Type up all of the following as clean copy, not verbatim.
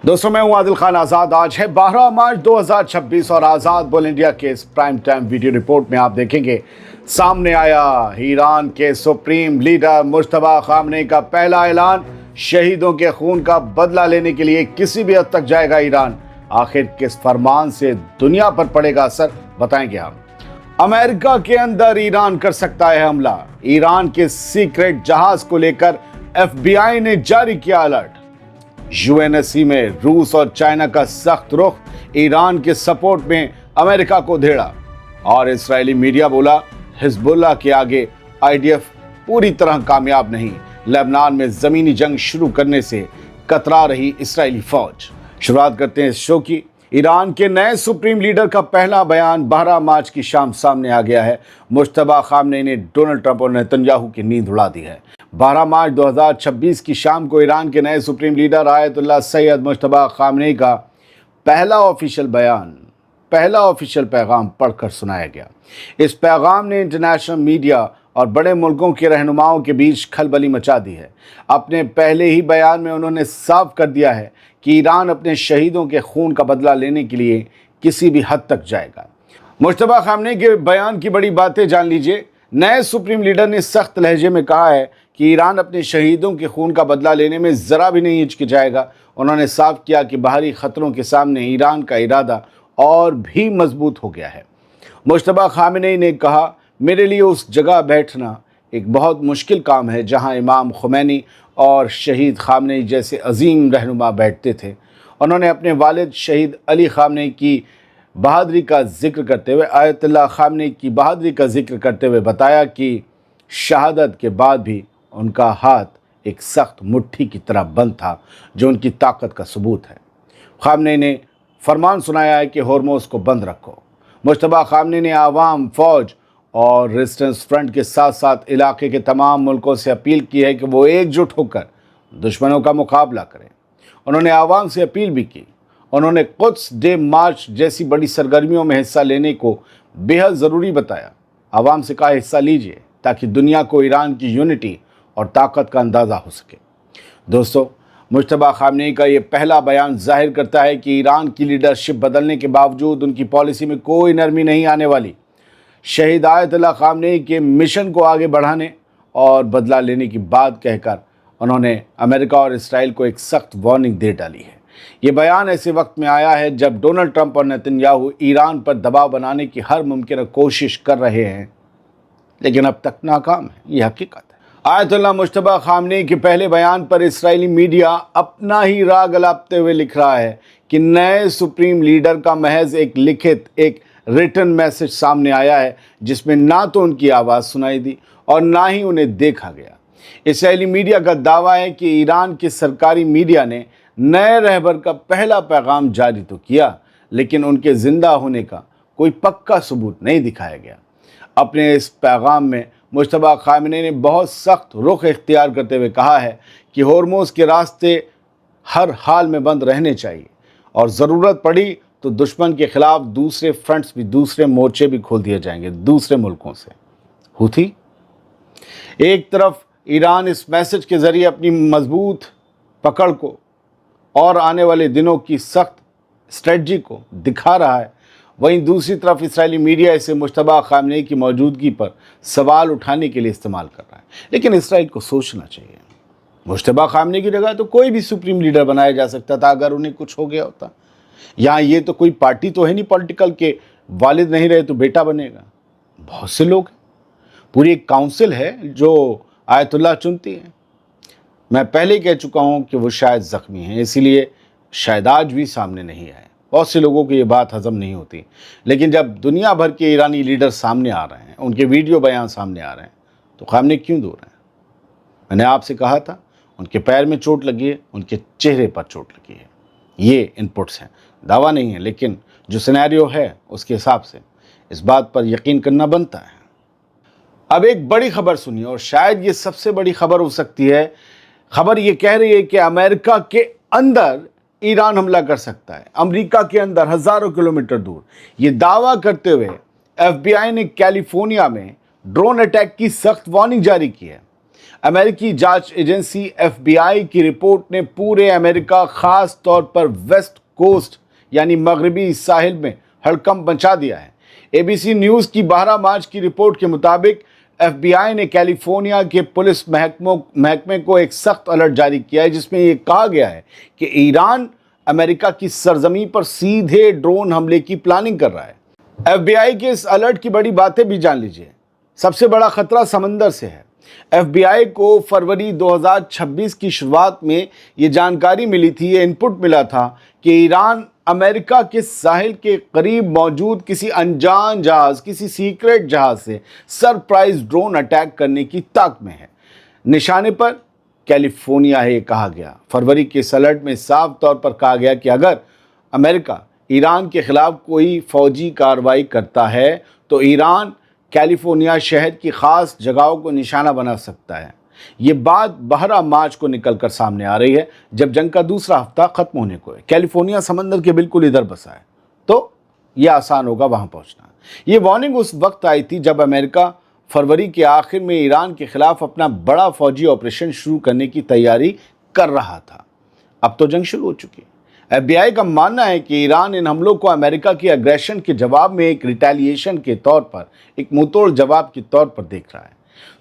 दोस्तों, मैं हूं आदिल खान आज़ाद। आज है 12 मार्च 2026 और आज़ाद बोल इंडिया के इस प्राइम टाइम वीडियो रिपोर्ट में आप देखेंगे सामने आया ईरान के सुप्रीम लीडर मुश्तबा खामनेई का पहला ऐलान। शहीदों के खून का बदला लेने के लिए किसी भी हद तक जाएगा ईरान। आखिर किस फरमान से दुनिया पर पड़ेगा असर, बताएंगे हम। अमेरिका के अंदर ईरान कर सकता है हमला। ईरान के सीक्रेट जहाज को लेकर FBI ने जारी किया अलर्ट। यूएनएससी में रूस और चाइना का सख्त रुख, ईरान के सपोर्ट में अमेरिका को धेड़ा। और इस्राएली मीडिया बोला हिजबुल्लाह के आगे आईडीएफ पूरी तरह कामयाब नहीं। लेबनान में जमीनी जंग शुरू करने से कतरा रही इस्राएली फौज। शुरुआत करते हैं इस शो की। ईरान के नए सुप्रीम लीडर का पहला बयान 12 मार्च की शाम सामने आ गया है। मुश्तबा खामनेई ने डोनाल्ड ट्रंप और नेतन्याहू की नींद उड़ा दी है। 12 मार्च 2026 की शाम को ईरान के नए supreme leader Ayatollah Syed Mushtaba Khamenei का पहला ऑफिशियल पैगाम पढ़कर सुनाया गया। इस पैगाम ने इंटरनेशनल मीडिया और बड़े मुल्कों के रहनुमाओं के बीच खलबली मचा दी है। अपने पहले ही बयान में उन्होंने साफ कर दिया है कि ईरान अपने शहीदों के खून का बदला लेने के लिए किसी भी हद तक जाएगा। मुश्तबा खामनेई के बयान की बड़ी बातें जान लीजिए। नए सुप्रीम लीडर ने सख्त लहजे में कहा है कि ईरान अपने शहीदों के खून का बदला लेने में ज़रा भी नहीं हिचकिचाएगा। उन्होंने साफ किया कि बाहरी ख़तरों के सामने ईरान का इरादा और भी मजबूत हो गया है। मुश्तबा खामनेई ने कहा, मेरे लिए उस जगह बैठना एक बहुत मुश्किल काम है जहां इमाम खुमैनी और शहीद खामनेई जैसे अजीम रहनुमा बैठते थे। उन्होंने अपने वालिद शहीद अली खामनेई की बहादुरी का जिक्र करते हुए आयतुल्लाह खामनेई की बहादुरी का जिक्र करते हुए बताया कि शहादत के बाद भी उनका हाथ एक सख्त मुट्ठी की तरह बंद था, जो उनकी ताकत का सबूत है। खामनेई ने फरमान सुनाया है कि होर्मुज़ को बंद रखो। मुश्तबा खामनेई ने आवाम, फौज और रेजिस्टेंस फ्रंट के साथ साथ इलाके के तमाम मुल्कों से अपील की है कि वो एकजुट होकर दुश्मनों का मुकाबला करें। उन्होंने आवाम से अपील भी की। उन्होंने कुद्स डे मार्च जैसी बड़ी सरगर्मियों में हिस्सा लेने को बेहद ज़रूरी बताया। आवाम से कहा, हिस्सा लीजिए ताकि दुनिया को ईरान की यूनिटी और ताकत का अंदाज़ा हो सके। दोस्तों, मुश्तबा खामनेई का ये पहला बयान जाहिर करता है कि ईरान की लीडरशिप बदलने के बावजूद उनकी पॉलिसी में कोई नरमी नहीं आने वाली। शहीद आयतुल्लाह खामनेई के मिशन को आगे बढ़ाने और बदला लेने की बात कहकर उन्होंने अमेरिका और इसराइल को एक सख्त वार्निंग दे डाली है। ये बयान ऐसे वक्त में आया है जब डोनाल्ड ट्रंप और नेतन्याहू ईरान पर दबाव बनाने की हर मुमकिन कोशिश कर रहे हैं, लेकिन अब तक नाकाम है। ये हकीकत है। आयतुल्लाह मुश्तबा खामनेई के पहले बयान पर इस्राएली मीडिया अपना ही राग अलापते हुए लिख रहा है कि नए सुप्रीम लीडर का महज एक रिटन मैसेज सामने आया है, जिसमें ना तो उनकी आवाज़ सुनाई दी और ना ही उन्हें देखा गया। इस्राएली मीडिया का दावा है कि ईरान के सरकारी मीडिया ने नए रहबर का पहला पैगाम जारी तो किया, लेकिन उनके ज़िंदा होने का कोई पक्का सबूत नहीं दिखाया गया। अपने इस पैगाम में मुश्तबा खामनेई ने बहुत सख्त रुख इख्तियार करते हुए कहा है कि होर्मुज़ के रास्ते हर हाल में बंद रहने चाहिए और ज़रूरत पड़ी तो दुश्मन के खिलाफ दूसरे फ्रंट्स भी, दूसरे मोर्चे भी खोल दिए जाएंगे दूसरे मुल्कों से। हूथी एक तरफ ईरान इस मैसेज के ज़रिए अपनी मजबूत पकड़ को और आने वाले दिनों की सख्त स्ट्रेटजी को दिखा रहा है, वहीं दूसरी तरफ इस्राएली मीडिया इसे मुश्तबा खामनेई की मौजूदगी पर सवाल उठाने के लिए इस्तेमाल कर रहा है। लेकिन इसराइल को सोचना चाहिए, मुश्तबा खामनेई की जगह तो कोई भी सुप्रीम लीडर बनाया जा सकता था अगर उन्हें कुछ हो गया होता। यहाँ ये तो कोई पार्टी तो है नहीं पॉलिटिकल के वालिद नहीं रहे तो बेटा बनेगा। बहुत से लोग हैं, पूरी एक काउंसिल है जो आयतुल्लाह चुनती है। मैं पहले कह चुका हूँ कि वो शायद ज़ख्मी हैं, इसीलिए शायद आज भी सामने नहीं आए। बहुत से लोगों को ये बात हज़म नहीं होती, लेकिन जब दुनिया भर के ईरानी लीडर सामने आ रहे हैं, उनके वीडियो बयान सामने आ रहे हैं, तो खामनेई क्यों दूर हैं? मैंने आपसे कहा था, उनके पैर में चोट लगी है, उनके चेहरे पर चोट लगी है। ये इनपुट्स हैं, दावा नहीं है, लेकिन जो सिनेरियो है उसके हिसाब से इस बात पर यकीन करना बनता है। अब एक बड़ी खबर सुनिए, और शायद ये सबसे बड़ी खबर हो सकती है। खबर ये कह रही है कि अमेरिका के अंदर ईरान हमला कर सकता है, अमेरिका के अंदर हज़ारों किलोमीटर दूर। ये दावा करते हुए FBI ने कैलिफोर्निया में ड्रोन अटैक की सख्त वार्निंग जारी की है। अमेरिकी जांच एजेंसी FBI की रिपोर्ट ने पूरे अमेरिका, खास तौर पर वेस्ट कोस्ट यानी मगरबी साहिल में हड़कंप मचा दिया है। ABC न्यूज़ की 12 मार्च की रिपोर्ट के मुताबिक FBI ने कैलिफोर्निया के पुलिस महकमे को एक सख्त अलर्ट जारी किया है, जिसमें यह कहा गया है कि ईरान अमेरिका की सरजमी पर सीधे ड्रोन हमले की प्लानिंग कर रहा है। FBI के इस अलर्ट की बड़ी बातें भी जान लीजिए। सबसे बड़ा खतरा समंदर से है। FBI को फरवरी 2026 की शुरुआत में ये जानकारी मिली थी, ये इनपुट मिला था कि ईरान अमेरिका के साहिल के करीब मौजूद किसी अनजान जहाज, किसी सीक्रेट जहाज से सरप्राइज ड्रोन अटैक करने की ताक में है। निशाने पर कैलिफोर्निया है, ये कहा गया। फरवरी के इस अलर्ट में साफ तौर पर कहा गया कि अगर अमेरिका ईरान के खिलाफ कोई फौजी कार्रवाई करता है तो ईरान कैलिफोर्निया शहर की खास जगहों को निशाना बना सकता है। ये बात 12 मार्च को निकलकर सामने आ रही है, जब जंग का दूसरा हफ्ता खत्म होने को है। कैलिफोर्निया समंदर के बिल्कुल इधर बसा है, तो यह आसान होगा वहां पहुंचना। ये वार्निंग उस वक्त आई थी जब अमेरिका फरवरी के आखिर में ईरान के खिलाफ अपना बड़ा फौजी ऑपरेशन शुरू करने की तैयारी कर रहा था। अब तो जंग शुरू हो चुकी है। FBI का मानना है कि ईरान इन हमलों को अमेरिका की अग्रेशन के जवाब में एक रिटेलिएशन के तौर पर, एक मुंहतोड़ जवाब के तौर पर देख रहा है।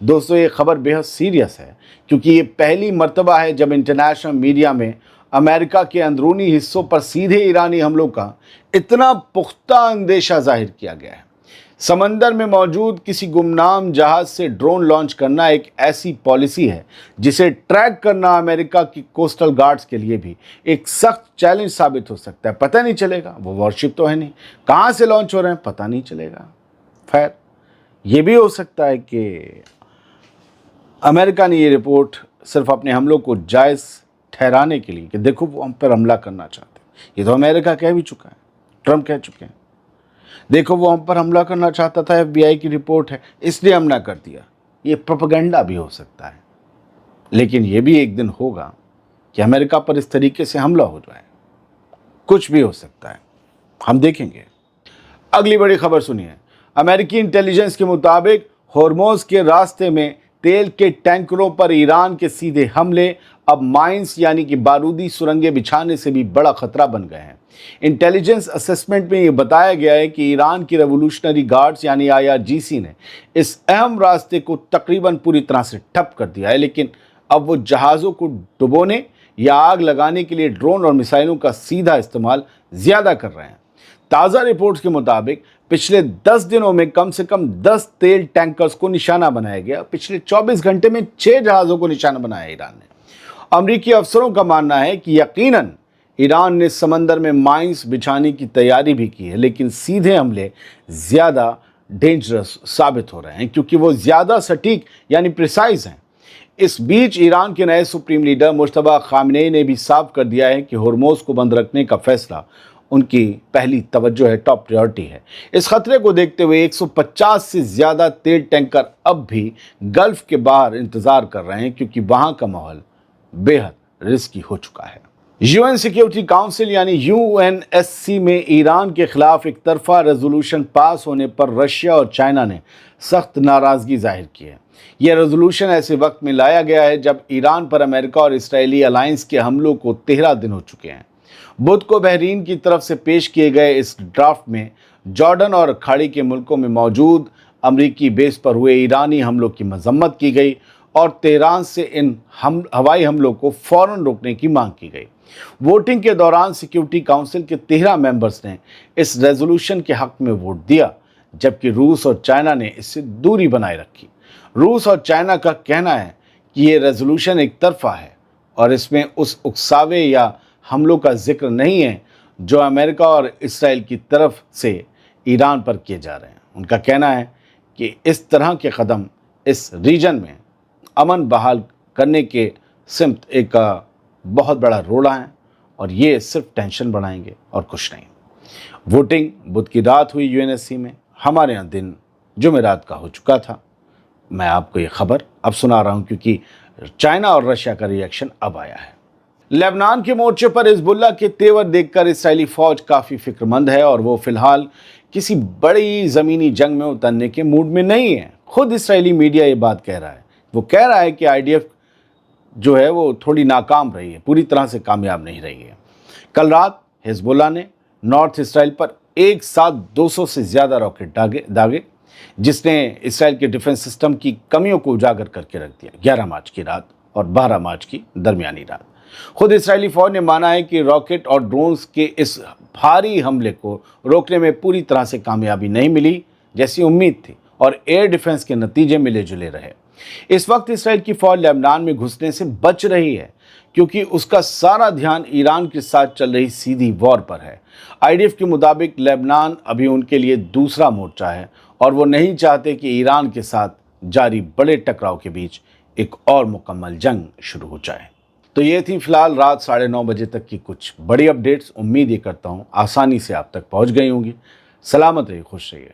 दोस्तों, ये खबर बेहद सीरियस है, क्योंकि ये पहली मर्तबा है जब इंटरनेशनल मीडिया में अमेरिका के अंदरूनी हिस्सों पर सीधे ईरानी हमलों का इतना पुख्ता अंदेशा जाहिर किया गया है। समंदर में मौजूद किसी गुमनाम जहाज से ड्रोन लॉन्च करना एक ऐसी पॉलिसी है जिसे ट्रैक करना अमेरिका की कोस्टल गार्ड्स के लिए भी एक सख्त चैलेंज साबित हो सकता है। पता नहीं चलेगा, वो वॉरशिप तो है नहीं, कहाँ से लॉन्च हो रहे हैं पता नहीं चलेगा। खैर, ये भी हो सकता है कि अमेरिका ने ये रिपोर्ट सिर्फ अपने हमलों को जायज़ ठहराने के लिए, कि देखो वो हम पर हमला करना चाहते हैं। ये तो अमेरिका कह भी चुका है, ट्रंप कह चुके हैं, देखो वो हम पर हमला करना चाहता था, FBI की रिपोर्ट है इसलिए हमला कर दिया। ये प्रोपेगेंडा भी हो सकता है, लेकिन ये भी एक दिन होगा कि अमेरिका पर इस तरीके से हमला हो जाए। कुछ भी हो सकता है, हम देखेंगे। अगली बड़ी खबर सुनिए। अमेरिकी इंटेलिजेंस के मुताबिक होर्मुज़ के रास्ते में तेल के टैंकरों पर ईरान के सीधे हमले अब माइंस यानी कि बारूदी सुरंगें बिछाने से भी बड़ा खतरा बन गए हैं। इंटेलिजेंस असेसमेंट में ये बताया गया है कि ईरान की रेवोल्यूशनरी गार्ड्स यानी IRGC ने इस अहम रास्ते को तकरीबन पूरी तरह से ठप कर दिया है, लेकिन अब वो जहाज़ों को डुबोने या आग लगाने के लिए ड्रोन और मिसाइलों का सीधा इस्तेमाल ज़्यादा कर रहे हैं। ताज़ा रिपोर्ट्स के मुताबिक पिछले 10 दिनों में कम से कम 10 तेल टैंकर्स को निशाना बनाया गया। पिछले 24 घंटे में 6 जहाज़ों को निशाना बनाया ईरान ने। अमरीकी अफसरों का मानना है कि यकीनन ईरान ने समंदर में माइंस बिछाने की तैयारी भी की है, लेकिन सीधे हमले ज़्यादा डेंजरस साबित हो रहे हैं क्योंकि वो ज़्यादा सटीक यानी प्रिसाइज हैं। इस बीच ईरान के नए सुप्रीम लीडर मुश्तबा खामनेई ने भी साफ कर दिया है कि होर्मुज़ को बंद रखने का फैसला उनकी पहली तवज्जो है, टॉप प्रायोरिटी है। इस खतरे को देखते हुए 150 से ज़्यादा तेल टैंकर अब भी गल्फ के बाहर इंतज़ार कर रहे हैं, क्योंकि वहाँ का माहौल बेहद रिस्की हो चुका है। UN सिक्योरिटी काउंसिल यानी UNSC में ईरान के खिलाफ एक तरफा रेजोल्यूशन पास होने पर रशिया और चाइना ने सख्त नाराज़गी जाहिर की है। यह रेजोल्यूशन ऐसे वक्त में लाया गया है जब ईरान पर अमेरिका और इसराइली अलायंस के हमलों को 13 दिन हो चुके हैं। बुध को बहरीन की तरफ से पेश किए गए इस ड्राफ्ट में जॉर्डन और खाड़ी के मुल्कों में मौजूद अमरीकी बेस पर हुए ईरानी हमलों की मजम्मत की गई और तेहरान से इन हवाई हमलों को फौरन रोकने की मांग की गई। वोटिंग के दौरान सिक्योरिटी काउंसिल के 13 मेंबर्स ने इस रेजोल्यूशन के हक में वोट दिया, जबकि रूस और चाइना ने इससे दूरी बनाए रखी। रूस और चाइना का कहना है कि ये रेजोल्यूशन एक तरफा है और इसमें उस उकसावे या हमलों का जिक्र नहीं है जो अमेरिका और इसराइल की तरफ से ईरान पर किए जा रहे हैं। उनका कहना है कि इस तरह के कदम इस रीजन में अमन बहाल करने के सिमत एक बहुत बड़ा रोड़ा है और ये सिर्फ टेंशन बढ़ाएंगे और कुछ नहीं। वोटिंग बुध की रात हुई UNSC में, हमारे यहाँ दिन जुमेरात का हो चुका था। मैं आपको ये खबर अब सुना रहा हूँ क्योंकि चाइना और रशिया का रिएक्शन अब आया है। लेबनान के मोर्चे पर हिजबुल्लाह के तेवर देखकर इसराइली फौज काफ़ी फिक्रमंद है और वो फिलहाल किसी बड़ी ज़मीनी जंग में उतरने के मूड में नहीं है। खुद इसराइली मीडिया ये बात कह रहा है वो कह रहा है कि आईडीएफ जो है वो थोड़ी नाकाम रही है, पूरी तरह से कामयाब नहीं रही है। कल रात हिजबुल्लाह ने नॉर्थ इसराइल पर एक साथ 200 से ज़्यादा रॉकेट दागे, जिसने इसराइल के डिफेंस सिस्टम की कमियों को उजागर करके रख दिया। 11 मार्च की रात और 12 मार्च की दरमियानी रात खुद इसराइली फौज ने माना है कि रॉकेट और ड्रोन्स के इस भारी हमले को रोकने में पूरी तरह से कामयाबी नहीं मिली जैसी उम्मीद थी, और एयर डिफेंस के नतीजे मिले जुले रहे। इस वक्त इसराइल की फौज लेबनान में घुसने से बच रही है, क्योंकि उसका सारा ध्यान ईरान के साथ चल रही सीधी वॉर पर है। आईडीएफ के मुताबिक लेबनान अभी उनके लिए दूसरा मोर्चा है, और वो नहीं चाहते कि ईरान के साथ जारी बड़े टकराव के बीच एक और मुकम्मल जंग शुरू हो जाए। तो ये थी फिलहाल रात 9:30 बजे तक की कुछ बड़ी अपडेट्स। उम्मीद ये करता हूँ आसानी से आप तक पहुँच गई होंगी। सलामत रहिए, खुश रहिए।